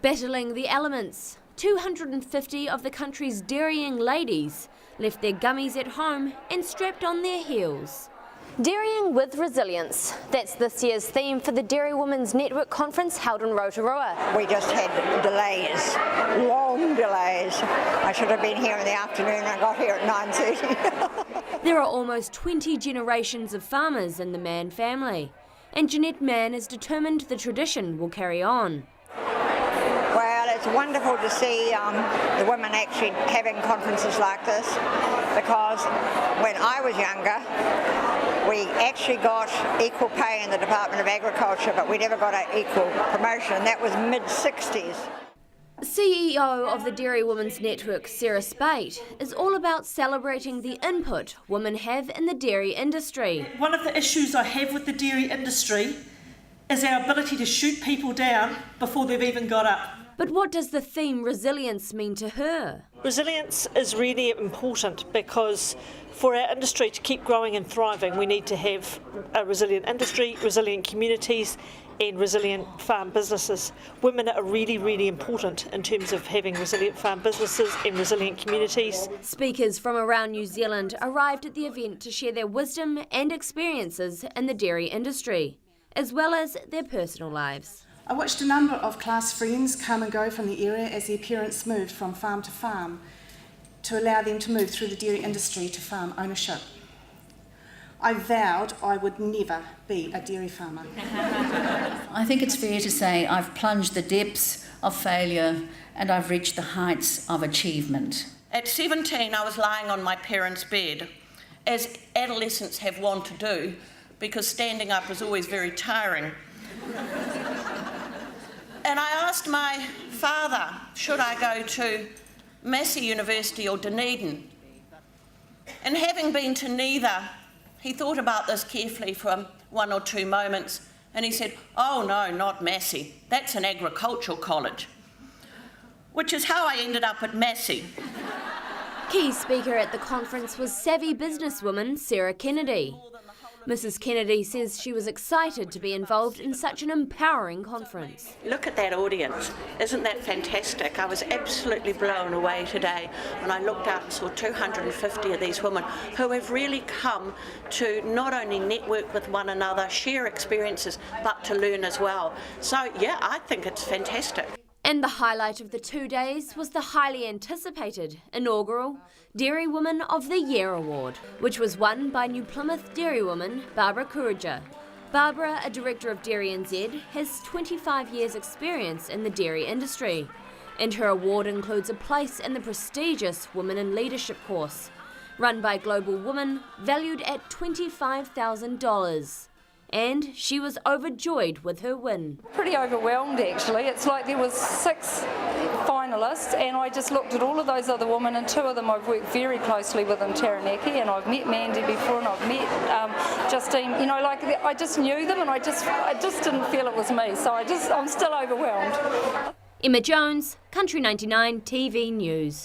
Battling the elements, 250 of the country's dairying ladies left their gummies at home and strapped on their heels. Dairying with resilience. That's this year's theme for the Dairy Women's Network conference held in Rotorua. We just had delays, long delays. I should have been here in the afternoon. I got here at 9:30. There are almost 20 generations of farmers in the Mann family, and Jeanette Mann is determined the tradition will carry on. Well, it's wonderful to see the women actually having conferences like this, because when I was younger, we actually got equal pay in the Department of Agriculture, but we never got an equal promotion, and that was mid-60s. CEO of the Dairy Women's Network, Sarah Spate, is all about celebrating the input women have in the dairy industry. One of the issues I have with the dairy industry is our ability to shoot people down before they've even got up. But what does the theme resilience mean to her? Resilience is really important because for our industry to keep growing and thriving, we need to have a resilient industry, resilient communities and resilient farm businesses. Women are really, really important in terms of having resilient farm businesses and resilient communities. Speakers from around New Zealand arrived at the event to share their wisdom and experiences in the dairy industry, as well as their personal lives. I watched a number of class friends come and go from the area as their parents moved from farm to farm to allow them to move through the dairy industry to farm ownership. I vowed I would never be a dairy farmer. I think it's fair to say I've plunged the depths of failure and I've reached the heights of achievement. At 17, I was lying on my parents' bed, as adolescents have want to do, because standing up is always very tiring. And I asked my father, should I go to Massey University or Dunedin? And having been to neither, he thought about this carefully for 1 or 2 moments, and he said, oh no, not Massey, that's an agricultural college. Which is how I ended up at Massey. Key speaker at the conference was savvy businesswoman Sarah Kennedy. Mrs Kennedy says she was excited to be involved in such an empowering conference. Look at that audience. Isn't that fantastic? I was absolutely blown away today when I looked out and saw 250 of these women who have really come to not only network with one another, share experiences, but to learn as well. So yeah, I think it's fantastic. And the highlight of the 2 days was the highly anticipated inaugural Dairy Woman of the Year award, which was won by New Plymouth dairywoman Mrs Kuriger. Barbara, a director of DairyNZ, has 25 years' experience in the dairy industry, and her award includes a place in the prestigious Women in Leadership course, run by Global Women, valued at $25,000. And she was overjoyed with her win. Pretty overwhelmed actually. It's like there was 6 finalists and I just looked at all of those other women, and 2 of them I've worked very closely with in Taranaki, and I've met Mandy before and I've met Justine. You know, like I just knew them, and I just didn't feel it was me, so I'm still overwhelmed. Emma Jones, Country 99 TV News.